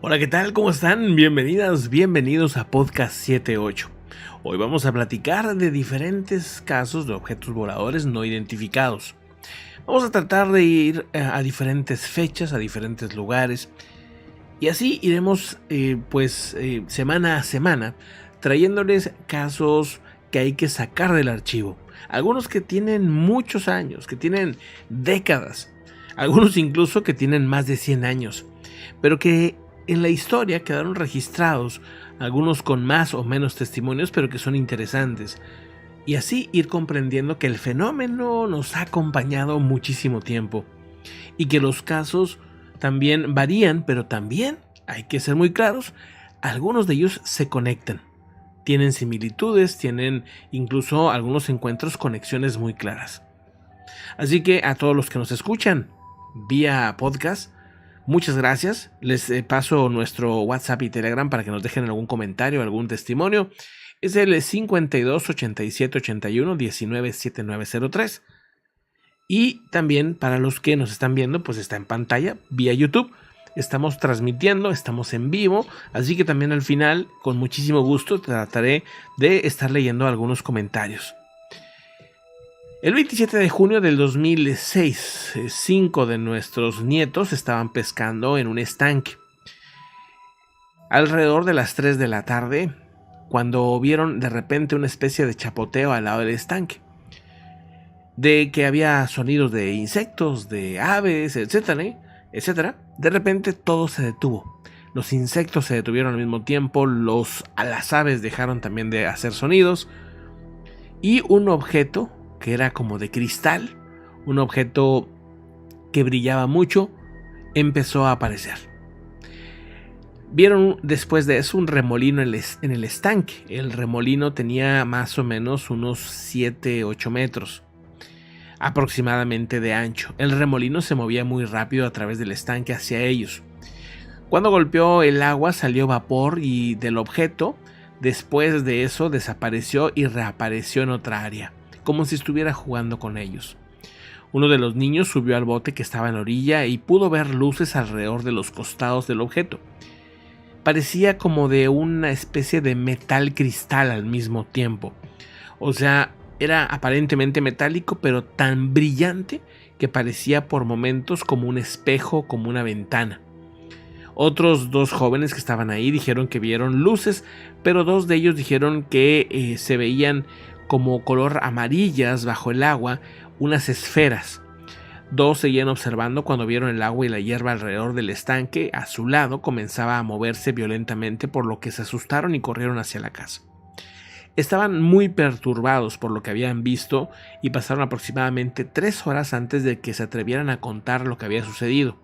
Hola, ¿qué tal? ¿Cómo están? Bienvenidas, bienvenidos a Podcast 78. Hoy vamos a platicar de diferentes casos de objetos voladores no identificados. Vamos a tratar de ir a diferentes fechas, a diferentes lugares, y así iremos semana a semana trayéndoles casos que hay que sacar del archivo. Algunos que tienen muchos años, que tienen décadas, algunos incluso que tienen más de 100 años, pero que en la historia quedaron registrados, algunos con más o menos testimonios, pero que son interesantes. Y así ir comprendiendo que el fenómeno nos ha acompañado muchísimo tiempo y que los casos también varían, pero también, hay que ser muy claros, algunos de ellos se conectan. Tienen similitudes, tienen incluso algunos encuentros, conexiones muy claras. Así que a todos los que nos escuchan vía podcast, muchas gracias. Les paso nuestro WhatsApp y Telegram para que nos dejen algún comentario, algún testimonio. Es el 52 87 81 19 7903. Y también para los que nos están viendo, pues está en pantalla vía YouTube. Estamos transmitiendo, estamos en vivo, así que también al final, con muchísimo gusto, trataré de estar leyendo algunos comentarios. El 27 de junio del 2006, 5 de nuestros nietos estaban pescando en un estanque. Alrededor de las 3 de la tarde, cuando vieron de repente una especie de chapoteo al lado del estanque, de que había sonidos de insectos, de aves, etcétera, de repente todo se detuvo. Los insectos se detuvieron al mismo tiempo, las aves dejaron también de hacer sonidos, y un objeto que era como de cristal, un objeto que brillaba mucho, empezó a aparecer. Vieron después de eso un remolino en el estanque. El remolino tenía más o menos unos 7-8 metros aproximadamente de ancho. El remolino se movía muy rápido a través del estanque hacia ellos. Cuando golpeó el agua salió vapor y del objeto, después de eso desapareció y reapareció en otra área, como si estuviera jugando con ellos. Uno de los niños subió al bote que estaba en la orilla y pudo ver luces alrededor de los costados del objeto. Parecía como de una especie de metal cristal al mismo tiempo. O sea, era aparentemente metálico, pero tan brillante que parecía por momentos como un espejo, como una ventana. Otros dos jóvenes que estaban ahí dijeron que vieron luces, pero dos de ellos dijeron que se veían como color amarillas bajo el agua, unas esferas. Dos seguían observando cuando vieron el agua y la hierba alrededor del estanque a su lado comenzaba a moverse violentamente, por lo que se asustaron y corrieron hacia la casa. Estaban muy perturbados por lo que habían visto y pasaron aproximadamente 3 horas antes de que se atrevieran a contar lo que había sucedido.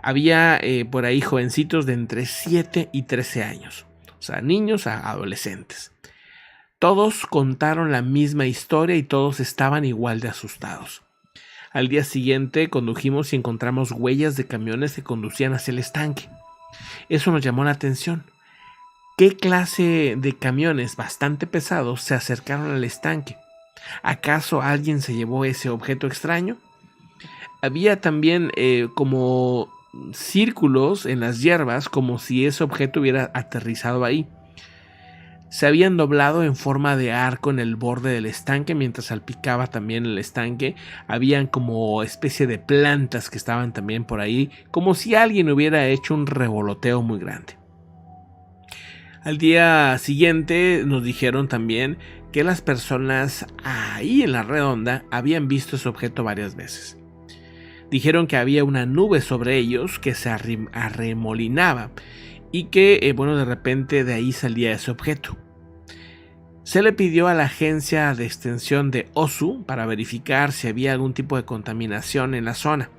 Había por ahí jovencitos de entre 7 y 13 años, o sea, niños a adolescentes. Todos contaron la misma historia y todos estaban igual de asustados. Al día siguiente condujimos y encontramos huellas de camiones que conducían hacia el estanque. Eso nos llamó la atención. ¿Qué clase de camiones bastante pesados se acercaron al estanque? ¿Acaso alguien se llevó ese objeto extraño? Había también como círculos en las hierbas, como si ese objeto hubiera aterrizado ahí. Se habían doblado en forma de arco en el borde del estanque mientras salpicaba también el estanque. Habían como especie de plantas que estaban también por ahí, como si alguien hubiera hecho un revoloteo muy grande. Al día siguiente nos dijeron también que las personas ahí en la redonda habían visto ese objeto varias veces. Dijeron que había una nube sobre ellos que se arremolinaba y que, de repente de ahí salía ese objeto. Se le pidió a la agencia de extensión de OSU para verificar si había algún tipo de contaminación en la zona.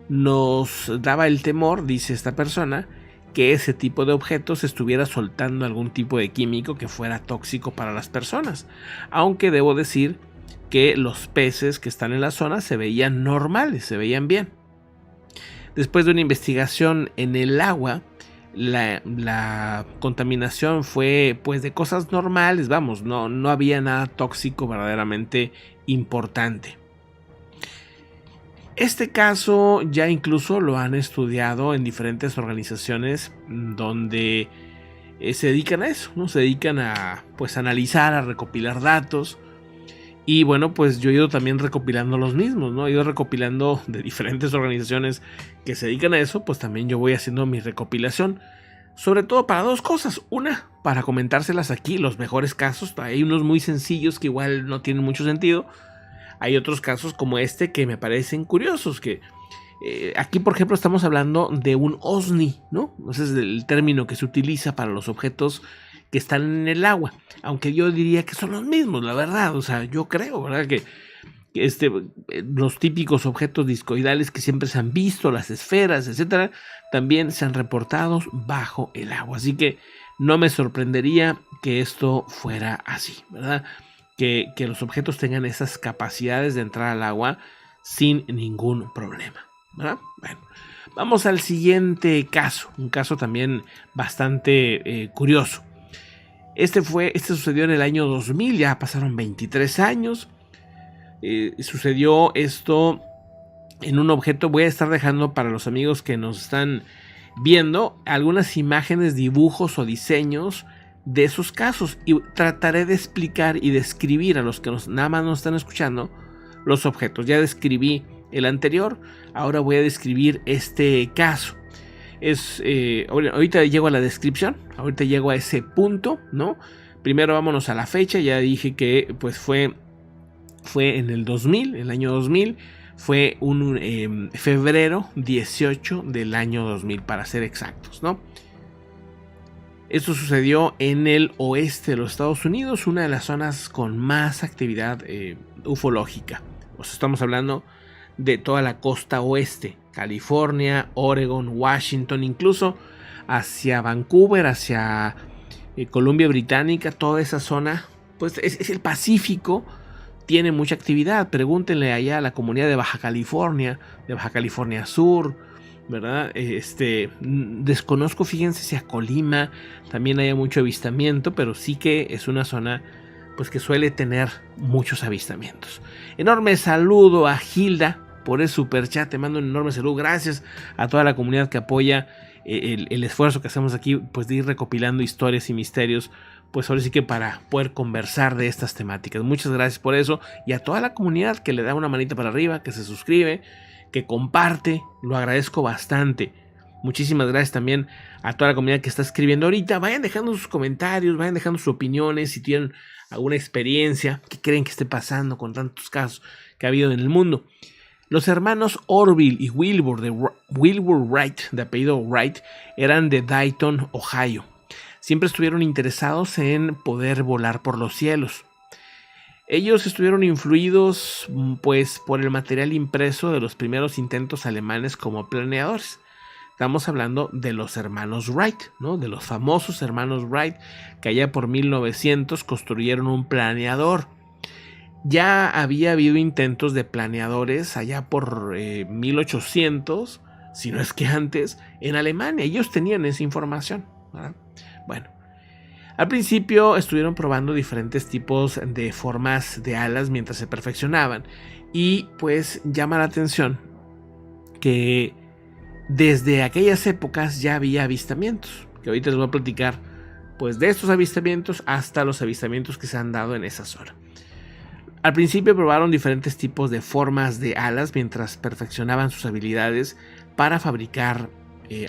Nos daba el temor, dice esta persona, que ese tipo de objetos estuviera soltando algún tipo de químico que fuera tóxico para las personas, aunque debo decir que los peces que están en la zona se veían normales, se veían bien. Después de una investigación en el agua, la contaminación fue pues de cosas normales, no, había nada tóxico verdaderamente importante. Este caso ya incluso lo han estudiado en diferentes organizaciones donde se dedican a eso, ¿no? Se dedican a pues analizar, a recopilar datos. Y bueno, pues yo he ido también recopilando los mismos, ¿no? He ido recopilando de diferentes organizaciones que se dedican a eso, pues también yo voy haciendo mi recopilación. Sobre todo para dos cosas. Una, para comentárselas aquí, los mejores casos. Hay unos muy sencillos que igual no tienen mucho sentido. Hay otros casos como este que me parecen curiosos, que aquí por ejemplo estamos hablando de un OSNI, ¿no? Ese es el término que se utiliza para los objetos que están en el agua, aunque yo diría que son los mismos, la verdad. O sea, yo creo, ¿verdad? Que los típicos objetos discoidales que siempre se han visto, las esferas, etcétera, también se han reportado bajo el agua. Así que no me sorprendería que esto fuera así, ¿verdad? Que los objetos tengan esas capacidades de entrar al agua sin ningún problema, ¿verdad? Bueno, vamos al siguiente caso, un caso también bastante curioso. Este sucedió en el año 2000, ya pasaron 23 años. Sucedió esto en un objeto. Voy a estar dejando para los amigos que nos están viendo algunas imágenes, dibujos o diseños de esos casos, y trataré de explicar y describir a los que nada más nos están escuchando los objetos. Ya describí el anterior, ahora voy a describir este caso. Ahorita llego a la descripción, ahorita llego a ese punto, ¿no? Primero vámonos a la fecha. Ya dije que pues fue en el 2000, el año 2000. Fue un febrero 18 del año 2000 para ser exactos, ¿no? Esto sucedió en el oeste de los Estados Unidos, una de las zonas con más actividad ufológica. Estamos hablando de toda la costa oeste, California, Oregon, Washington, incluso hacia Vancouver, hacia Columbia Británica, toda esa zona, pues es el Pacífico, tiene mucha actividad. Pregúntenle allá a la comunidad de Baja California Sur, ¿verdad? Desconozco, fíjense si a Colima también haya mucho avistamiento, pero sí que es una zona pues que suele tener muchos avistamientos. Enorme saludo a Gilda por el superchat, te mando un enorme saludo. Gracias a toda la comunidad que apoya el esfuerzo que hacemos aquí, pues de ir recopilando historias y misterios, pues ahora sí que para poder conversar de estas temáticas. Muchas gracias por eso, y a toda la comunidad que le da una manita para arriba, que se suscribe, que comparte, lo agradezco bastante. Muchísimas gracias también a toda la comunidad que está escribiendo ahorita. Vayan dejando sus comentarios, vayan dejando sus opiniones, si tienen alguna experiencia que creen que esté pasando con tantos casos que ha habido en el mundo. Los hermanos Orville y Wilbur Wright, de apellido Wright, eran de Dayton, Ohio. Siempre estuvieron interesados en poder volar por los cielos. Ellos estuvieron influidos pues por el material impreso de los primeros intentos alemanes como planeadores. Estamos hablando de los hermanos Wright, ¿no? De los famosos hermanos Wright, que allá por 1900 construyeron un planeador. Ya había habido intentos de planeadores allá por 1800, si no es que antes, en Alemania. Ellos tenían esa información, ¿verdad? Bueno, al principio estuvieron probando diferentes tipos de formas de alas mientras se perfeccionaban, y pues llama la atención que desde aquellas épocas ya había avistamientos, que ahorita les voy a platicar pues de estos avistamientos hasta los avistamientos que se han dado en esa zona. Al principio probaron diferentes tipos de formas de alas mientras perfeccionaban sus habilidades para fabricar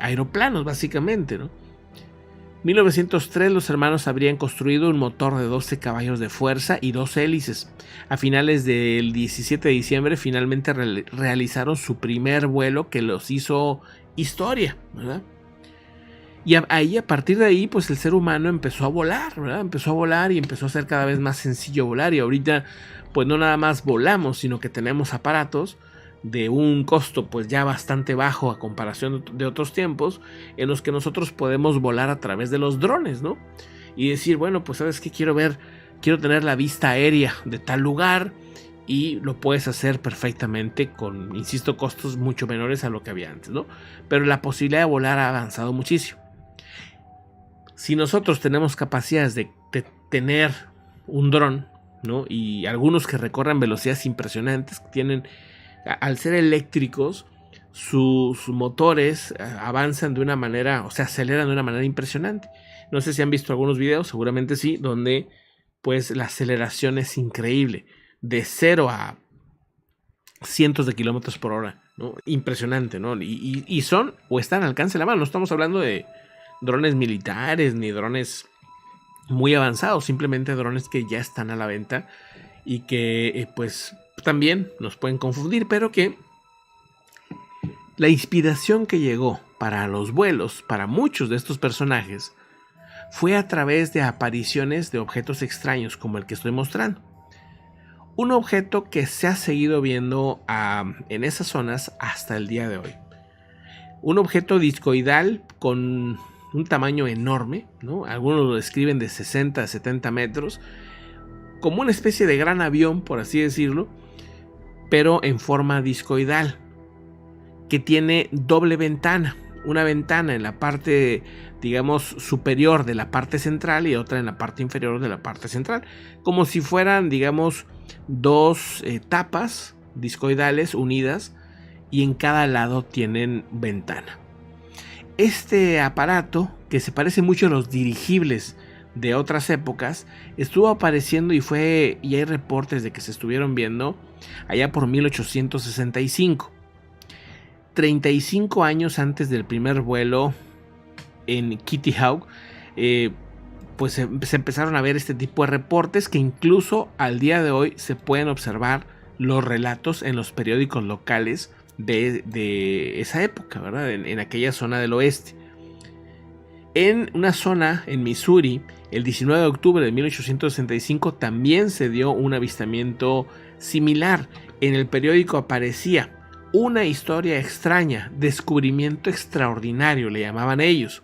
aeroplanos, básicamente, ¿no? En 1903 los hermanos habrían construido un motor de 12 caballos de fuerza y 2 hélices. A finales del 17 de diciembre finalmente realizaron su primer vuelo, que los hizo historia, ¿verdad? Y a partir de ahí, pues el ser humano empezó a volar, ¿verdad? Empezó a volar y empezó a ser cada vez más sencillo volar. Y ahorita, pues no nada más volamos, sino que tenemos aparatos de un costo pues ya bastante bajo a comparación de otros tiempos, en los que nosotros podemos volar a través de los drones, ¿no? Y decir, bueno, pues sabes qué, quiero tener la vista aérea de tal lugar, y lo puedes hacer perfectamente con, insisto, costos mucho menores a lo que había antes, ¿no? Pero la posibilidad de volar ha avanzado muchísimo. Si nosotros tenemos capacidades de tener un dron, ¿no? Y algunos que recorran velocidades impresionantes, que tienen Al ser eléctricos, sus motores avanzan de una manera, o sea, aceleran de una manera impresionante. No sé si han visto algunos videos, seguramente sí, donde pues la aceleración es increíble, de 0 a cientos de kilómetros por hora, ¿no? Impresionante, ¿no? Y son o están al alcance de la mano. No estamos hablando de drones militares ni drones muy avanzados, simplemente drones que ya están a la venta y que pues también nos pueden confundir, pero que la inspiración que llegó para los vuelos, para muchos de estos personajes, fue a través de apariciones de objetos extraños como el que estoy mostrando. Un objeto que se ha seguido viendo en esas zonas hasta el día de hoy. Un objeto discoidal con un tamaño enorme, ¿no? Algunos lo describen de 60 a 70 metros, como una especie de gran avión, por así decirlo, pero en forma discoidal, que tiene doble ventana. Una ventana en la parte, digamos, superior de la parte central y otra en la parte inferior de la parte central, como si fueran, digamos, dos tapas discoidales unidas y en cada lado tienen ventana. Este aparato, que se parece mucho a los dirigibles de otras épocas, estuvo apareciendo y hay reportes de que se estuvieron viendo allá por 1865. 35 años antes del primer vuelo en Kitty Hawk, pues se empezaron a ver este tipo de reportes que incluso al día de hoy se pueden observar los relatos en los periódicos locales de esa época, ¿verdad? En aquella zona del oeste. En una zona en Missouri, el 19 de octubre de 1865 también se dio un avistamiento similar. En el periódico aparecía una historia extraña, descubrimiento extraordinario, le llamaban ellos.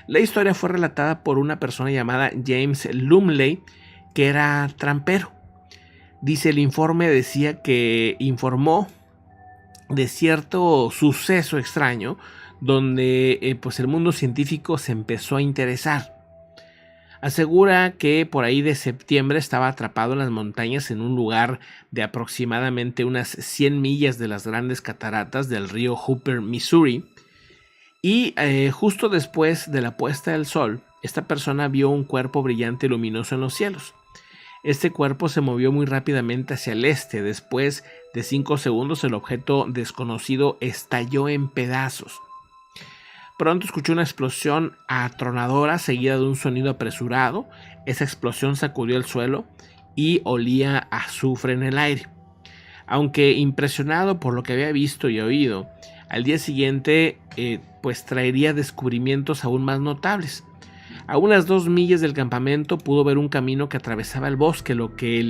La historia fue relatada por una persona llamada James Lumley, que era trampero. Dice, el informe decía que informó de cierto suceso extraño donde pues el mundo científico se empezó a interesar. Asegura que por ahí de septiembre estaba atrapado en las montañas en un lugar de aproximadamente unas 100 millas de las grandes cataratas del río Hooper, Missouri. Y justo después de la puesta del sol, esta persona vio un cuerpo brillante y luminoso en los cielos. Este cuerpo se movió muy rápidamente hacia el este. Después de 5 segundos, el objeto desconocido estalló en pedazos. Pronto escuchó una explosión atronadora seguida de un sonido apresurado. Esa explosión sacudió el suelo y olía a azufre en el aire. Aunque impresionado por lo que había visto y oído, al día siguiente pues traería descubrimientos aún más notables. A unas 2 millas del campamento pudo ver un camino que atravesaba el bosque. Lo que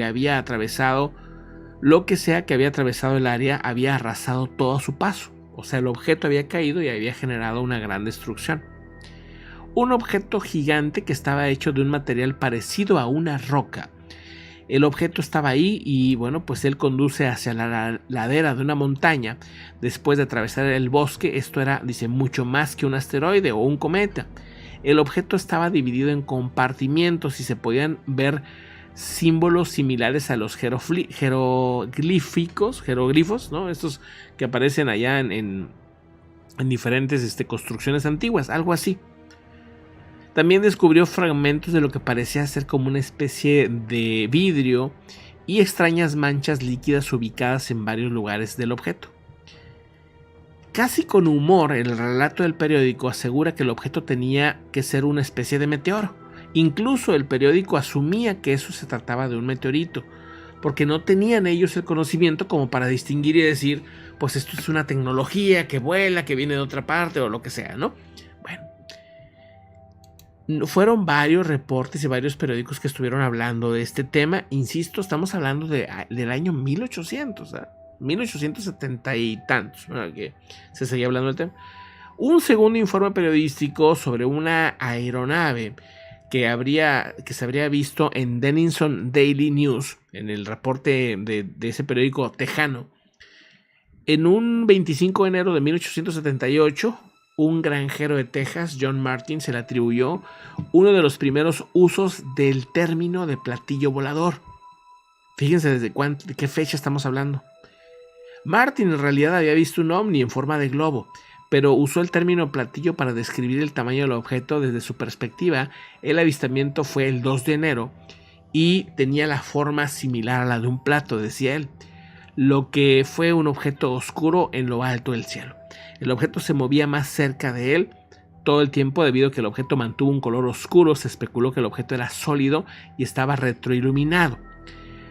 sea que había atravesado el área había arrasado todo a su paso. O sea, el objeto había caído y había generado una gran destrucción. Un objeto gigante que estaba hecho de un material parecido a una roca. El objeto estaba ahí y bueno, pues él conduce hacia la ladera de una montaña después de atravesar el bosque. Esto era, dice, mucho más que un asteroide o un cometa. El objeto estaba dividido en compartimientos y se podían ver símbolos similares a los jeroglíficos, ¿no? Estos que aparecen allá en diferentes construcciones antiguas, algo así. También descubrió fragmentos de lo que parecía ser como una especie de vidrio y extrañas manchas líquidas ubicadas en varios lugares del objeto. Casi con humor, el relato del periódico asegura que el objeto tenía que ser una especie de meteoro. Incluso el periódico asumía que eso se trataba de un meteorito, porque no tenían ellos el conocimiento como para distinguir y decir, pues esto es una tecnología que vuela, que viene de otra parte o lo que sea, ¿no? Bueno, fueron varios reportes y varios periódicos que estuvieron hablando de este tema. Insisto, estamos hablando del año 1800, ¿eh? 1870 y tantos, ¿no? Que se seguía hablando del tema. Un segundo informe periodístico sobre una aeronave que se habría visto en Denison Daily News, en el reporte de ese periódico tejano. En un 25 de enero de 1878, un granjero de Texas, John Martin, se le atribuyó uno de los primeros usos del término de platillo volador. Fíjense de qué fecha estamos hablando. Martin en realidad había visto un ovni en forma de globo, pero usó el término platillo para describir el tamaño del objeto. Desde su perspectiva, el avistamiento fue el 2 de enero y tenía la forma similar a la de un plato, decía él, lo que fue un objeto oscuro en lo alto del cielo. El objeto se movía más cerca de él todo el tiempo debido a que el objeto mantuvo un color oscuro. Se especuló que el objeto era sólido y estaba retroiluminado.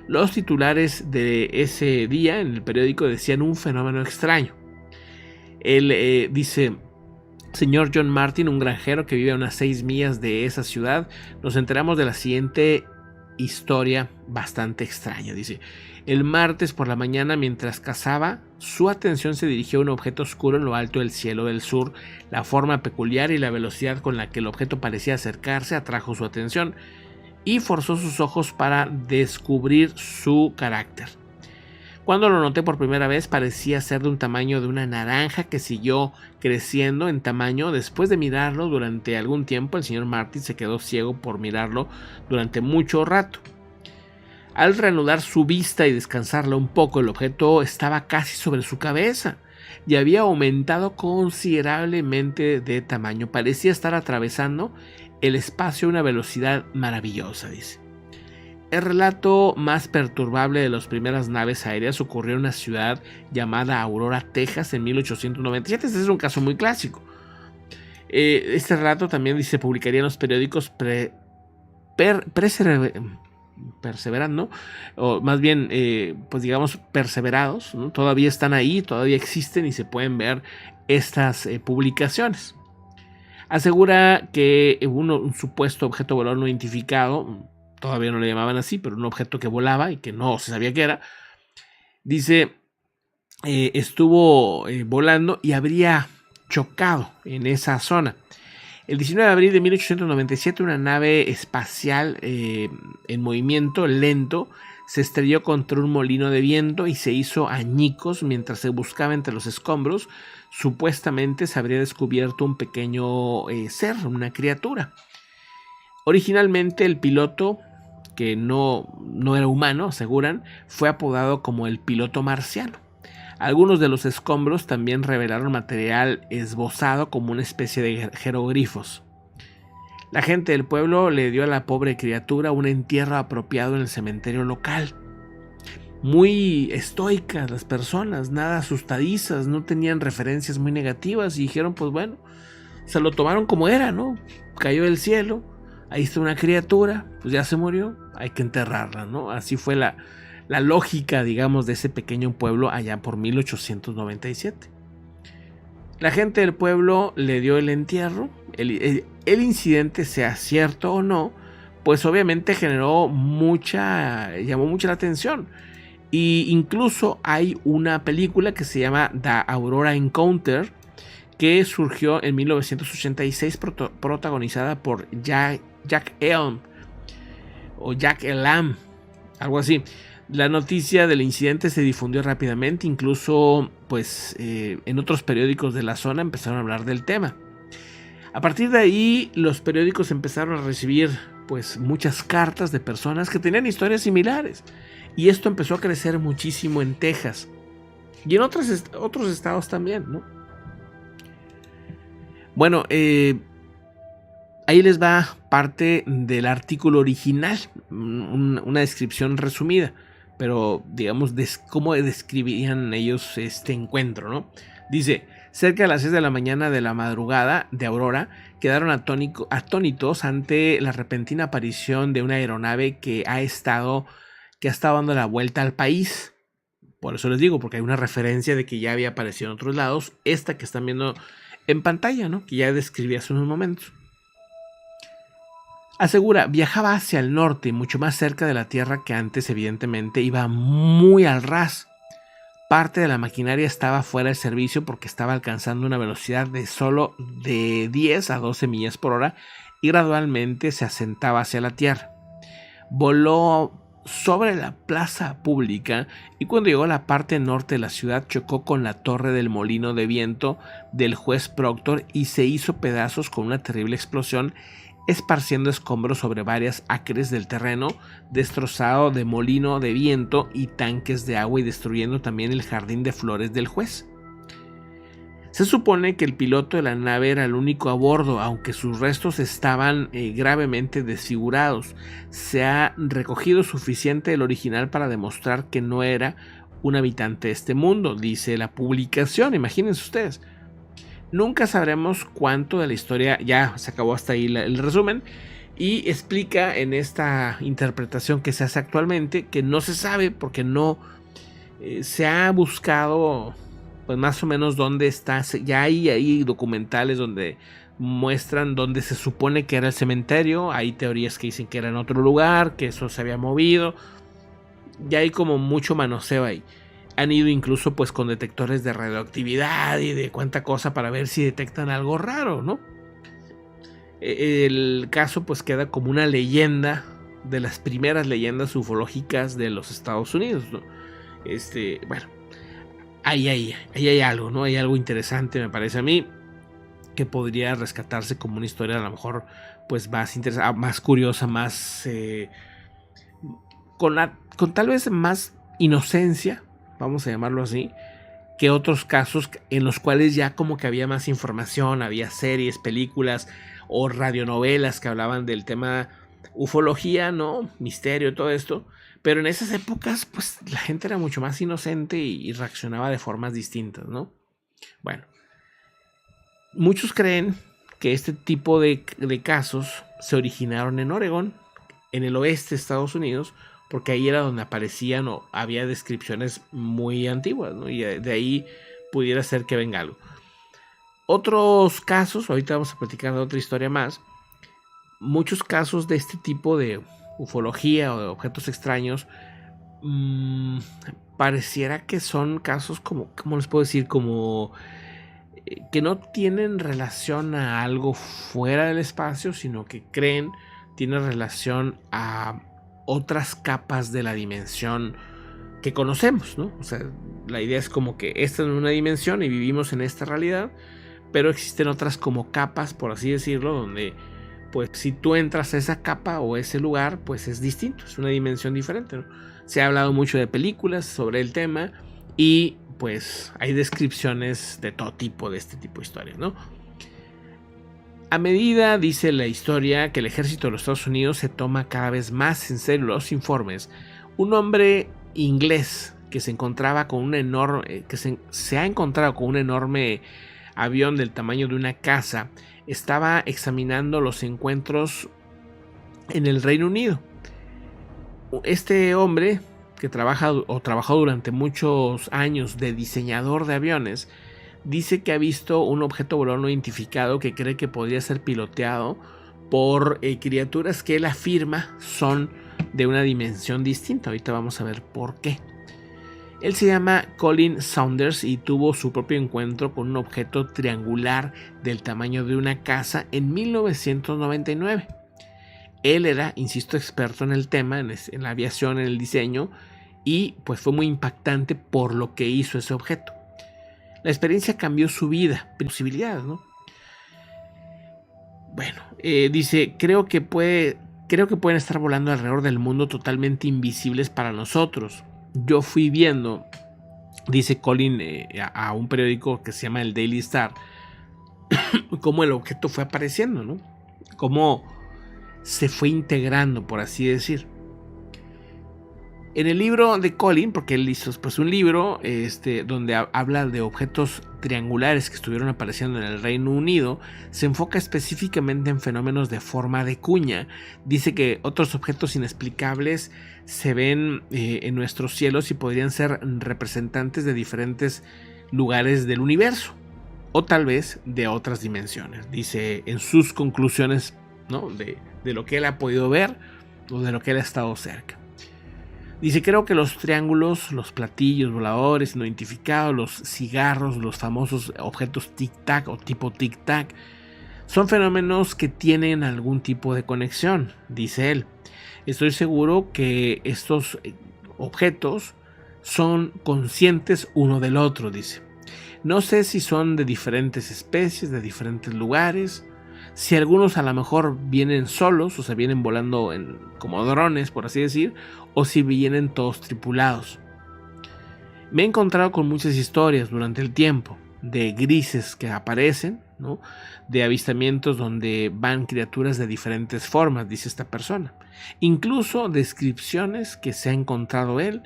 Los titulares de ese día en el periódico decían un fenómeno extraño. Él dice: señor John Martin, un granjero que vive a unas 6 millas de esa ciudad, nos enteramos de la siguiente historia bastante extraña. Dice: el martes por la mañana, mientras cazaba, su atención se dirigió a un objeto oscuro en lo alto del cielo del sur. La forma peculiar y la velocidad con la que el objeto parecía acercarse atrajo su atención y forzó sus ojos para descubrir su carácter. Cuando lo noté por primera vez, parecía ser de un tamaño de una naranja, que siguió creciendo en tamaño. Después de mirarlo durante algún tiempo, el señor Martin se quedó ciego por mirarlo durante mucho rato. Al reanudar su vista y descansarla un poco, el objeto estaba casi sobre su cabeza y había aumentado considerablemente de tamaño. Parecía estar atravesando el espacio a una velocidad maravillosa, dice. El relato más perturbable de las primeras naves aéreas ocurrió en una ciudad llamada Aurora, Texas, en 1897. Este es un caso muy clásico. Este relato también se publicaría en los periódicos Perseverando, o más bien, pues digamos, perseverados, ¿no? Todavía están ahí, todavía existen y se pueden ver estas publicaciones. Asegura que un supuesto objeto volador no identificado, todavía no le llamaban así, pero un objeto que volaba y que no se sabía qué era, dice, estuvo volando y habría chocado en esa zona. El 19 de abril de 1897, una nave espacial en movimiento lento se estrelló contra un molino de viento y se hizo añicos mientras se buscaba entre los escombros. Supuestamente se habría descubierto un pequeño ser, una criatura. Originalmente el piloto, que no era humano, aseguran, fue apodado como el piloto marciano. Algunos de los escombros también revelaron material esbozado como una especie de jeroglifos. La gente del pueblo le dio a la pobre criatura un entierro apropiado en el cementerio local. Muy estoicas las personas, nada asustadizas, no tenían referencias muy negativas y dijeron, pues bueno, se lo tomaron como era, ¿no? Cayó del cielo, ahí está una criatura, pues ya se murió, hay que enterrarla, ¿no? Así fue la lógica, digamos, de ese pequeño pueblo allá por 1897. La gente del pueblo le dio el entierro. El incidente, sea cierto o no, pues obviamente llamó mucha la atención. Y incluso hay una película que se llama The Aurora Encounter, que surgió en 1986, protagonizada por Jack Elam, algo así. La noticia del incidente se difundió rápidamente, incluso pues en otros periódicos de la zona empezaron a hablar del tema. A partir de ahí, los periódicos empezaron a recibir pues muchas cartas de personas que tenían historias similares, y esto empezó a crecer muchísimo en Texas y en otros estados también, ¿no? Bueno, ahí les va parte del artículo original, una descripción resumida, pero digamos cómo describirían ellos este encuentro, ¿no? Dice: cerca de las 6 de la mañana de la madrugada de Aurora, quedaron atónitos ante la repentina aparición de una aeronave que ha estado dando la vuelta al país. Por eso les digo, porque hay una referencia de que ya había aparecido en otros lados, esta que están viendo en pantalla, ¿no? Que ya describí hace unos momentos. Asegura, viajaba hacia el norte, mucho más cerca de la Tierra que antes. Evidentemente iba muy al ras. Parte de la maquinaria estaba fuera de servicio porque estaba alcanzando una velocidad de solo de 10 a 12 millas por hora y gradualmente se asentaba hacia la Tierra. Voló sobre la plaza pública y cuando llegó a la parte norte de la ciudad chocó con la torre del molino de viento del juez Proctor y se hizo pedazos con una terrible explosión. esparciendo escombros sobre varias acres del terreno, destrozado de molino de viento y tanques de agua y destruyendo también el jardín de flores del juez. Se supone que el piloto de la nave era el único a bordo, aunque sus restos estaban gravemente desfigurados. Se ha recogido suficiente del original para demostrar que no era un habitante de este mundo, dice la publicación. Imagínense ustedes. Nunca sabremos cuánto de la historia, ya se acabó hasta ahí el resumen, y explica en esta interpretación que se hace actualmente que no se sabe porque no se ha buscado pues más o menos dónde está. Ya hay documentales donde muestran dónde se supone que era el cementerio. Hay teorías que dicen que era en otro lugar, que eso se había movido. Ya hay como mucho manoseo ahí. Han ido incluso pues con detectores de radioactividad y de cuánta cosa para ver si detectan algo raro, ¿no? El caso pues queda como una leyenda de las primeras leyendas ufológicas de los Estados Unidos, ¿no? Bueno, ahí hay algo, ¿no? Hay algo interesante, me parece a mí, que podría rescatarse como una historia a lo mejor pues más interesante, más curiosa, más con tal vez más inocencia, vamos a llamarlo así, que otros casos en los cuales ya como que había más información, había series, películas o radionovelas que hablaban del tema ufología, ¿no? Misterio, todo esto. Pero en esas épocas, pues la gente era mucho más inocente y reaccionaba de formas distintas, ¿no? Bueno, muchos creen que este tipo de casos se originaron en Oregón, en el oeste de Estados Unidos, porque ahí era donde aparecían o había descripciones muy antiguas, ¿no? Y de ahí pudiera ser que venga algo. Otros casos, ahorita vamos a platicar de otra historia más. Muchos casos de este tipo de ufología o de objetos extraños pareciera que son casos como, ¿cómo les puedo decir? Como que no tienen relación a algo fuera del espacio, sino que tienen relación a otras capas de la dimensión que conocemos, ¿no? O sea, la idea es como que esta es una dimensión y vivimos en esta realidad, pero existen otras como capas, por así decirlo, donde pues si tú entras a esa capa o ese lugar, pues es distinto, es una dimensión diferente, ¿no? Se ha hablado mucho de películas sobre el tema y pues hay descripciones de todo tipo de este tipo de historias, ¿no? A medida, dice la historia, que el ejército de los Estados Unidos se toma cada vez más en serio los informes, un hombre inglés que se encontraba con un enorme, se ha encontrado con un enorme avión del tamaño de una casa, estaba examinando los encuentros en el Reino Unido. Este hombre que trabajó durante muchos años de diseñador de aviones, dice que ha visto un objeto volador no identificado que cree que podría ser piloteado por criaturas que él afirma son de una dimensión distinta. Ahorita vamos a ver por qué. Él se llama Colin Saunders y tuvo su propio encuentro con un objeto triangular del tamaño de una casa en 1999. Él era, insisto, experto en el tema, en la aviación, en el diseño, y pues fue muy impactante por lo que hizo ese objeto. La experiencia cambió su vida, posibilidades, ¿no? Bueno, dice, creo que pueden estar volando alrededor del mundo totalmente invisibles para nosotros. Yo fui viendo, dice Colin a un periódico que se llama el Daily Star, cómo el objeto fue apareciendo, ¿no? Cómo se fue integrando, por así decir. En el libro de Colin, porque él hizo pues un libro donde habla de objetos triangulares que estuvieron apareciendo en el Reino Unido, se enfoca específicamente en fenómenos de forma de cuña. Dice que otros objetos inexplicables se ven en nuestros cielos y podrían ser representantes de diferentes lugares del universo o tal vez de otras dimensiones. Dice en sus conclusiones, ¿no? de lo que él ha podido ver o de lo que él ha estado cerca. Dice, creo que los triángulos, los platillos voladores no identificados, los cigarros, los famosos objetos tic-tac o tipo tic-tac, son fenómenos que tienen algún tipo de conexión, dice él. Estoy seguro que estos objetos son conscientes uno del otro, dice. No sé si son de diferentes especies, de diferentes lugares, Si algunos a lo mejor vienen solos, o sea, vienen volando como drones, por así decir, o si vienen todos tripulados. Me he encontrado con muchas historias durante el tiempo de grises que aparecen, ¿no? De avistamientos donde van criaturas de diferentes formas, dice esta persona. Incluso descripciones que se ha encontrado él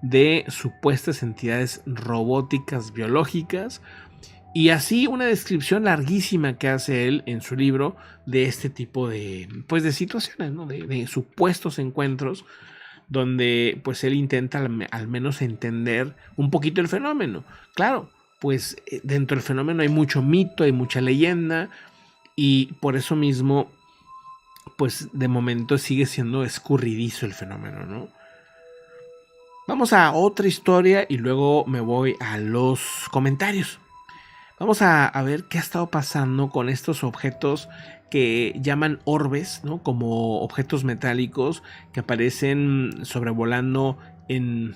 de supuestas entidades robóticas biológicas, y así una descripción larguísima que hace él en su libro de este tipo de, pues, de situaciones, ¿no? De supuestos encuentros donde pues él intenta al menos entender un poquito el fenómeno. Claro, pues dentro del fenómeno hay mucho mito, hay mucha leyenda, y por eso mismo pues de momento sigue siendo escurridizo el fenómeno, ¿no? Vamos a otra historia y luego me voy a los comentarios. Vamos a ver qué ha estado pasando con estos objetos que llaman orbes, ¿no? Como objetos metálicos que aparecen sobrevolando en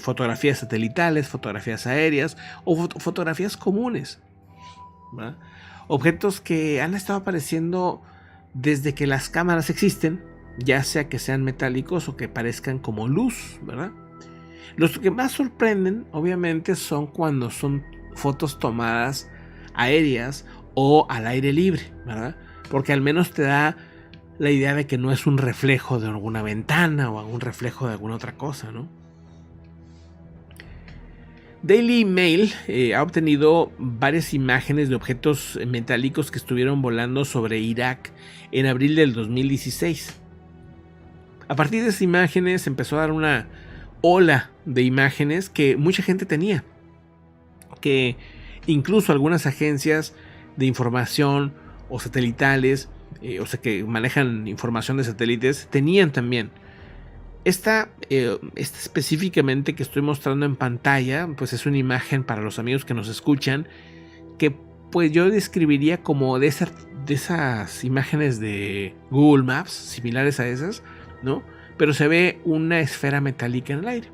fotografías satelitales, fotografías aéreas o fotografías comunes, ¿verdad? Objetos que han estado apareciendo desde que las cámaras existen, ya sea que sean metálicos o que parezcan como luz, ¿verdad? Los que más sorprenden, obviamente, son cuando son fotos tomadas aéreas o al aire libre, ¿verdad? Porque al menos te da la idea de que no es un reflejo de alguna ventana o un reflejo de alguna otra cosa, ¿no? Daily Mail ha obtenido varias imágenes de objetos metálicos que estuvieron volando sobre Irak en abril del 2016. A partir de esas imágenes empezó a dar una ola de imágenes que mucha gente tenía, que incluso algunas agencias de información o satelitales, o sea, que manejan información de satélites, tenían también. Esta específicamente que estoy mostrando en pantalla, pues es una imagen para los amigos que nos escuchan, que pues yo describiría como de esas imágenes de Google Maps, similares a esas, ¿no? Pero se ve una esfera metálica en el aire.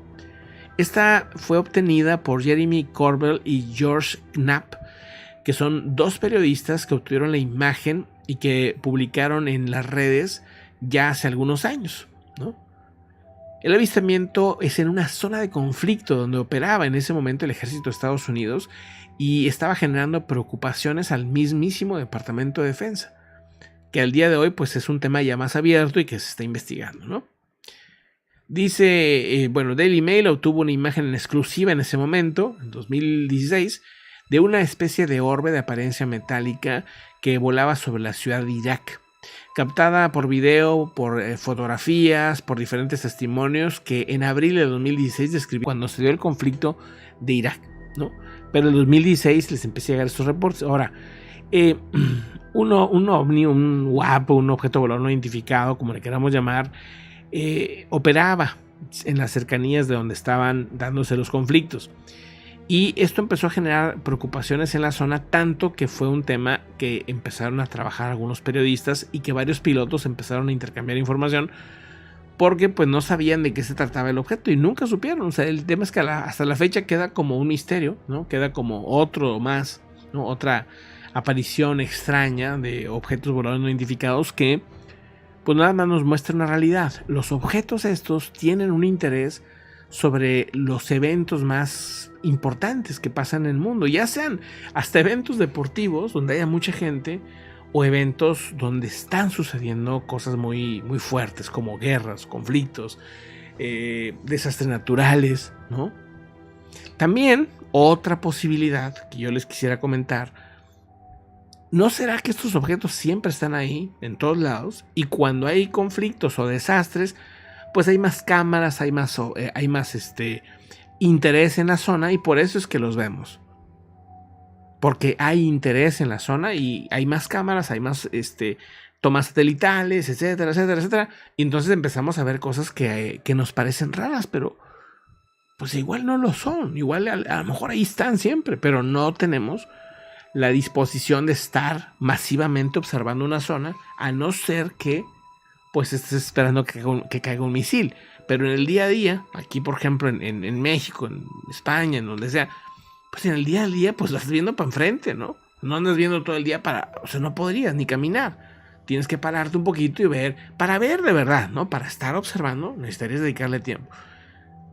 Esta fue obtenida por Jeremy Corbell y George Knapp, que son dos periodistas que obtuvieron la imagen y que publicaron en las redes ya hace algunos años, ¿no? El avistamiento es en una zona de conflicto donde operaba en ese momento el ejército de Estados Unidos y estaba generando preocupaciones al mismísimo Departamento de Defensa, que al día de hoy pues es un tema ya más abierto y que se está investigando, ¿no? Dice, Daily Mail obtuvo una imagen en exclusiva en ese momento, en 2016, de una especie de orbe de apariencia metálica que volaba sobre la ciudad de Irak, captada por video, por fotografías, por diferentes testimonios que en abril de 2016 describió cuando se dio el conflicto de Irak, ¿no? Pero en 2016 les empecé a llegar estos reportes. Ahora, un ovni, un UAP, un objeto volador no identificado, como le queramos llamar, operaba en las cercanías de donde estaban dándose los conflictos. Y esto empezó a generar preocupaciones en la zona, tanto que fue un tema que empezaron a trabajar algunos periodistas y que varios pilotos empezaron a intercambiar información porque pues no sabían de qué se trataba el objeto y nunca supieron. O sea, el tema es que hasta la fecha queda como un misterio, ¿no? Queda como otro más, ¿no? Otra aparición extraña de objetos voladores no identificados que pues nada más nos muestra una realidad. Los objetos estos tienen un interés sobre los eventos más importantes que pasan en el mundo, ya sean hasta eventos deportivos donde haya mucha gente o eventos donde están sucediendo cosas muy, muy fuertes como guerras, conflictos, desastres naturales, ¿no? También otra posibilidad que yo les quisiera comentar: ¿no será que estos objetos siempre están ahí, en todos lados, y cuando hay conflictos o desastres, pues hay más cámaras, hay más interés en la zona y por eso es que los vemos? Porque hay interés en la zona y hay más cámaras, hay más tomas satelitales, etcétera, etcétera, etcétera. Y entonces empezamos a ver cosas que nos parecen raras, pero pues igual no lo son. Igual a lo mejor ahí están siempre, pero no tenemos la disposición de estar masivamente observando una zona, a no ser que pues estés esperando que caiga un misil. Pero en el día a día, aquí por ejemplo en México, en España, en donde sea, pues en el día a día pues lo estás viendo para enfrente, ¿no? No andas viendo todo el día o sea, no podrías ni caminar. Tienes que pararte un poquito y ver, para ver de verdad, ¿no? Para estar observando, necesitarías dedicarle tiempo.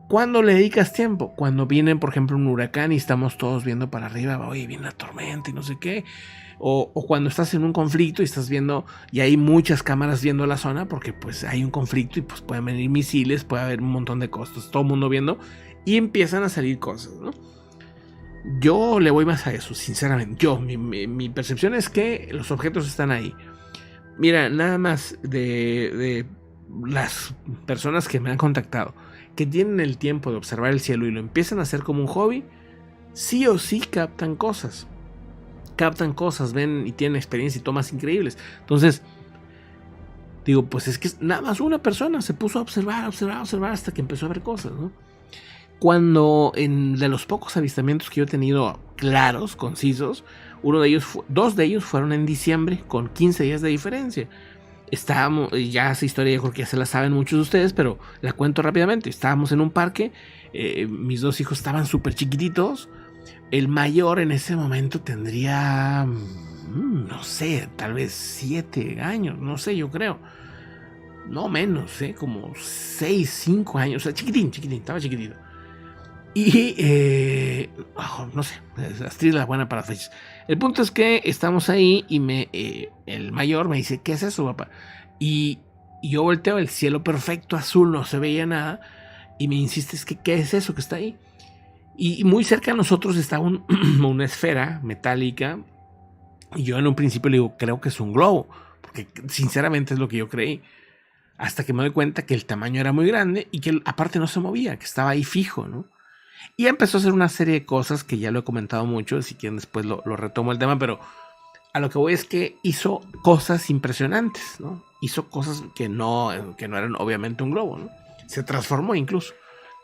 ¿Cuándo le dedicas tiempo? Cuando viene, por ejemplo, un huracán y estamos todos viendo para arriba, oye, viene la tormenta y no sé qué. O cuando estás en un conflicto y estás viendo, y hay muchas cámaras viendo la zona, porque pues hay un conflicto y pues pueden venir misiles, puede haber un montón de costos, todo el mundo viendo, y empiezan a salir cosas, ¿no? Yo le voy más a eso, sinceramente. Mi percepción es que los objetos están ahí. Mira, nada más de las personas que me han contactado, que tienen el tiempo de observar el cielo y lo empiezan a hacer como un hobby, sí o sí captan cosas, ven y tienen experiencia y tomas increíbles. Entonces, digo, pues es que nada más una persona se puso a observar hasta que empezó a ver cosas, ¿no? Cuando de los pocos avistamientos que yo he tenido claros, concisos, dos de ellos fueron en diciembre, con 15 días de diferencia. Estábamos, ya esa historia yo creo que ya se la saben muchos de ustedes, pero la cuento rápidamente. Estábamos en un parque, mis dos hijos estaban súper chiquititos. El mayor en ese momento tendría, no sé, tal vez 7 años, no sé, yo creo. No menos, como 6, 5 años, o sea, chiquitín, estaba chiquitito. Y no sé, Astrid la buena para fechas. El punto es que estamos ahí y el mayor me dice, ¿qué es eso, papá? Y yo volteo, el cielo perfecto, azul, no se veía nada. Y me insiste, ¿qué es eso que está ahí? Y muy cerca de nosotros está una esfera metálica. Y yo en un principio le digo, creo que es un globo, porque sinceramente es lo que yo creí. Hasta que me doy cuenta que el tamaño era muy grande y que aparte no se movía, que estaba ahí fijo, ¿no? Y empezó a hacer una serie de cosas que ya lo he comentado mucho, si quieren después lo retomo el tema, pero a lo que voy es que hizo cosas impresionantes, ¿no? Hizo cosas que no eran obviamente un globo, ¿no? Se transformó incluso,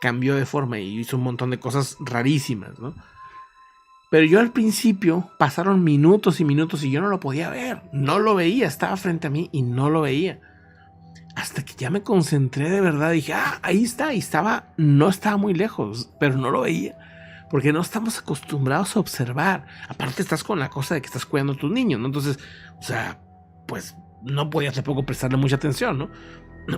cambió de forma y hizo un montón de cosas rarísimas, ¿no? Pero yo al principio pasaron minutos y minutos y yo no lo podía ver, no lo veía, estaba frente a mí y no lo veía. Hasta que ya me concentré de verdad, dije, ahí está, y no estaba muy lejos, pero no lo veía, porque no estamos acostumbrados a observar. Aparte estás con la cosa de que estás cuidando a tus niños, ¿no? Entonces, o sea, pues no podías tampoco prestarle mucha atención, ¿no?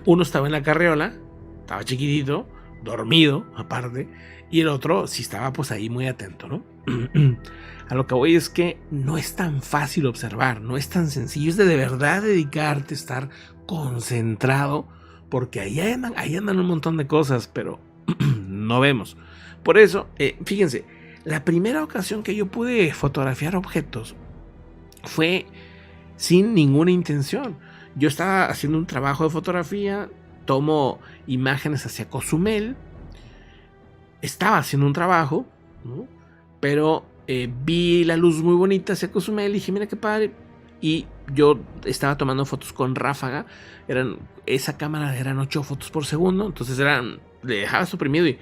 Uno estaba en la carriola, estaba chiquitito, dormido, aparte, y el otro sí estaba pues ahí muy atento, ¿no? A lo que voy es que no es tan fácil observar, no es tan sencillo, es de verdad dedicarte a estar concentrado, porque ahí andan un montón de cosas, pero no vemos. Por eso, fíjense, la primera ocasión que yo pude fotografiar objetos fue sin ninguna intención. Yo estaba haciendo un trabajo de fotografía, tomo imágenes hacia Cozumel, estaba haciendo un trabajo, ¿no? Pero vi la luz muy bonita hacia Cozumel y dije, mira qué padre. Y yo estaba tomando fotos con ráfaga. Esa cámara eran 8 fotos por segundo. Entonces le dejaba suprimido y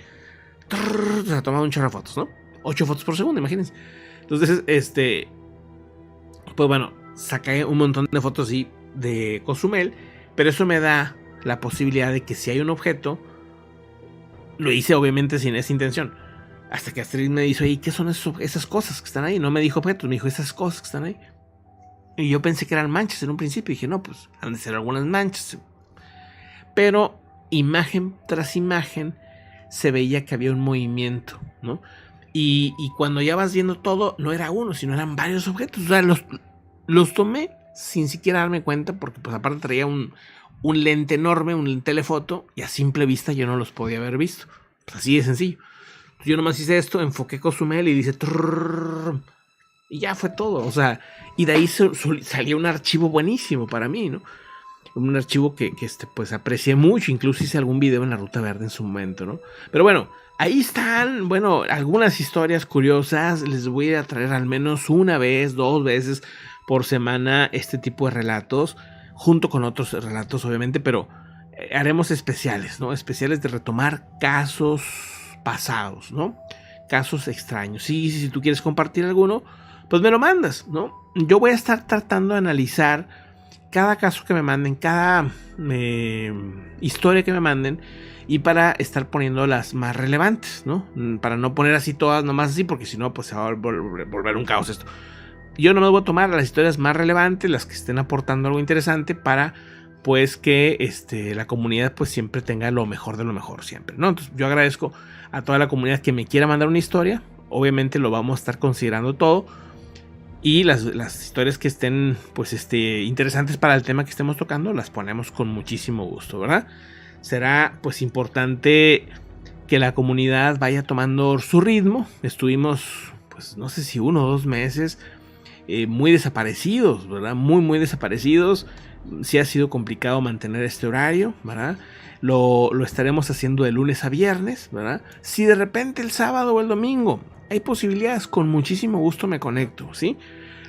se tomaba un chorro de fotos, ¿no? 8 fotos por segundo, imagínense. Entonces, pues bueno, saqué un montón de fotos así de Cozumel. Pero eso me da la posibilidad de que si hay un objeto, lo hice obviamente sin esa intención. Hasta que Astrid me dijo, ¿y qué son esas cosas que están ahí? No me dijo objetos, me dijo esas cosas que están ahí. Y yo pensé que eran manchas en un principio. Y dije, no, pues han de ser algunas manchas. Pero imagen tras imagen se veía que había un movimiento, ¿no? Y cuando ya vas viendo todo, no era uno, sino eran varios objetos. O sea, los tomé sin siquiera darme cuenta, porque pues aparte traía un lente enorme, un telefoto, y a simple vista yo no los podía haber visto. Pues así de sencillo. Yo nomás hice esto, enfoqué Cozumel y dice... Y ya fue todo, o sea, y de ahí salió un archivo buenísimo para mí, ¿no? Un archivo que pues aprecié mucho, incluso hice algún video en la Ruta Verde en su momento, ¿no? Pero bueno, ahí están, bueno, algunas historias curiosas. Les voy a traer al menos una vez, 2 veces por semana este tipo de relatos, junto con otros relatos, obviamente, pero haremos especiales, ¿no? Especiales de retomar casos pasados, ¿no? Casos extraños. Sí, si tú quieres compartir alguno, pues me lo mandas, ¿no? Yo voy a estar tratando de analizar cada caso que me manden, cada historia que me manden, y para estar poniendo las más relevantes, ¿no? Para no poner así todas nomás así, porque si no, pues se va a volver un caos esto. Yo no me voy a tomar las historias más relevantes, las que estén aportando algo interesante para pues que la comunidad pues siempre tenga lo mejor de lo mejor siempre, ¿no? Entonces yo agradezco a toda la comunidad que me quiera mandar una historia. Obviamente lo vamos a estar considerando todo. Y las historias que estén pues interesantes para el tema que estemos tocando las ponemos con muchísimo gusto, ¿verdad? Será pues importante que la comunidad vaya tomando su ritmo. Estuvimos pues no sé si 1 o 2 meses muy desaparecidos, ¿verdad? Muy desaparecidos. Sí ha sido complicado mantener este horario, ¿verdad? Lo estaremos haciendo de lunes a viernes, ¿verdad? Si de repente el sábado o el domingo hay posibilidades, con muchísimo gusto me conecto, ¿sí?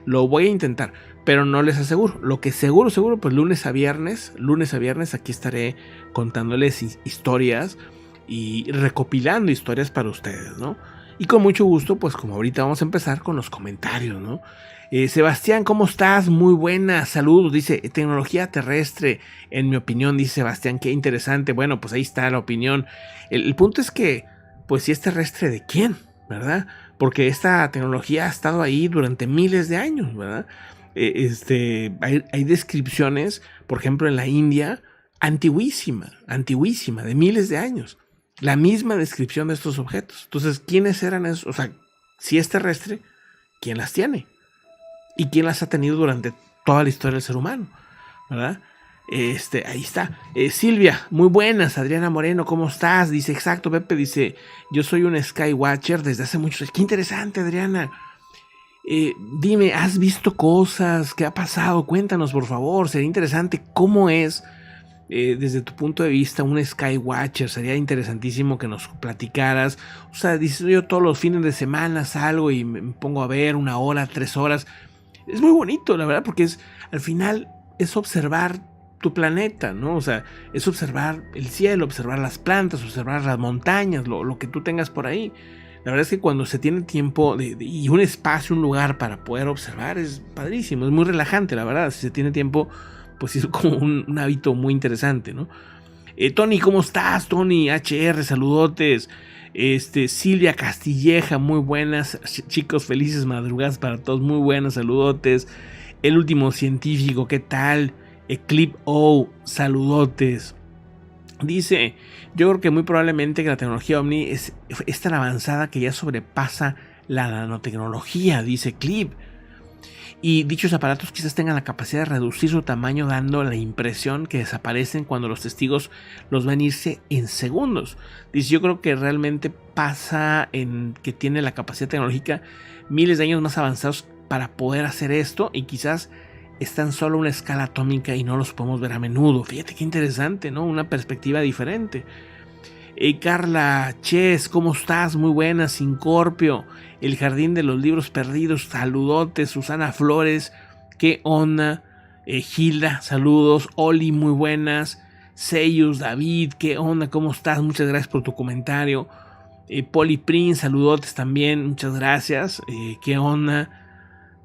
Lo voy a intentar, pero no les aseguro. Lo que seguro, pues lunes a viernes aquí estaré contándoles historias y recopilando historias para ustedes, ¿no? Y con mucho gusto, pues como ahorita vamos a empezar con los comentarios, ¿no? Sebastián, ¿cómo estás? Muy buena, saludos, dice, tecnología terrestre, en mi opinión, dice Sebastián, qué interesante. Bueno, pues ahí está la opinión. El punto es que, pues si es terrestre, ¿de quién? ¿Verdad? Porque esta tecnología ha estado ahí durante miles de años, ¿verdad? Hay descripciones, por ejemplo, en la India, antiguísima, de miles de años. La misma descripción de estos objetos. Entonces, ¿quiénes eran esos? O sea, si es terrestre, ¿quién las tiene? ¿Y quién las ha tenido durante toda la historia del ser humano? ¿Verdad? Ahí está. Silvia, muy buenas. Adriana Moreno, ¿cómo estás? Dice, exacto, Pepe, dice, yo soy un Skywatcher desde hace muchos años. Qué interesante, Adriana. Dime, ¿has visto cosas? ¿Qué ha pasado? Cuéntanos, por favor. Sería interesante cómo es, desde tu punto de vista, un Skywatcher. Sería interesantísimo que nos platicaras. O sea, dices, yo todos los fines de semana salgo y me pongo a ver 1 hora, 3 horas. Es muy bonito, la verdad, porque al final es observar tu planeta, ¿no? O sea, es observar el cielo, observar las plantas, observar las montañas, lo que tú tengas por ahí. La verdad es que cuando se tiene tiempo y un espacio, un lugar para poder observar, es padrísimo, es muy relajante, la verdad. Si se tiene tiempo, pues es como un hábito muy interesante, ¿no? Tony, ¿cómo estás? Tony HR, saludotes. Silvia Castilleja, muy buenas, chicos, felices madrugadas para todos, muy buenas, saludotes. El último científico, ¿qué tal? Eclipse O, saludotes. Dice, yo creo que muy probablemente que la tecnología OVNI es tan avanzada que ya sobrepasa la nanotecnología, dice Eclipse. Y dichos aparatos quizás tengan la capacidad de reducir su tamaño, dando la impresión que desaparecen cuando los testigos los ven irse en segundos. Dice, yo creo que realmente pasa en que tiene la capacidad tecnológica miles de años más avanzados para poder hacer esto, y quizás están solo a una escala atómica y no los podemos ver a menudo. Fíjate qué interesante, ¿no? Una perspectiva diferente. Carla Ches, ¿cómo estás? Muy buena. Sincorpio, El Jardín de los Libros Perdidos, saludotes. Susana Flores, ¿qué onda? Gilda, saludos. Oli, muy buenas. Seyus, David, ¿qué onda? ¿Cómo estás? Muchas gracias por tu comentario. Poli Prince, saludotes también, muchas gracias. ¿Qué onda?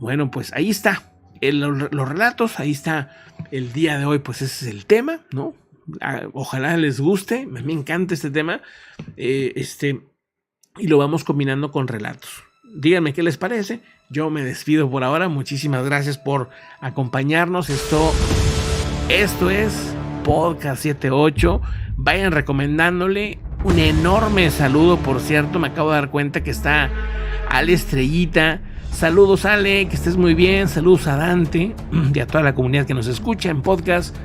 Bueno, pues ahí está. Los relatos, ahí está el día de hoy, pues ese es el tema, ¿no? Ojalá les guste, a mí me encanta este tema, y lo vamos combinando con relatos. Díganme qué les parece. Yo me despido por ahora, muchísimas gracias por acompañarnos. Esto es Podcast 78. Vayan recomendándole. Un enorme saludo, por cierto, me acabo de dar cuenta que está Ale Estrellita. Saludos, Ale, que estés muy bien. Saludos a Dante y a toda la comunidad que nos escucha en podcast.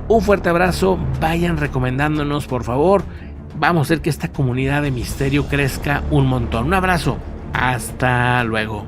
Un fuerte abrazo. Vayan recomendándonos, por favor. Vamos a hacer que esta comunidad de misterio crezca un montón. Un abrazo. Hasta luego.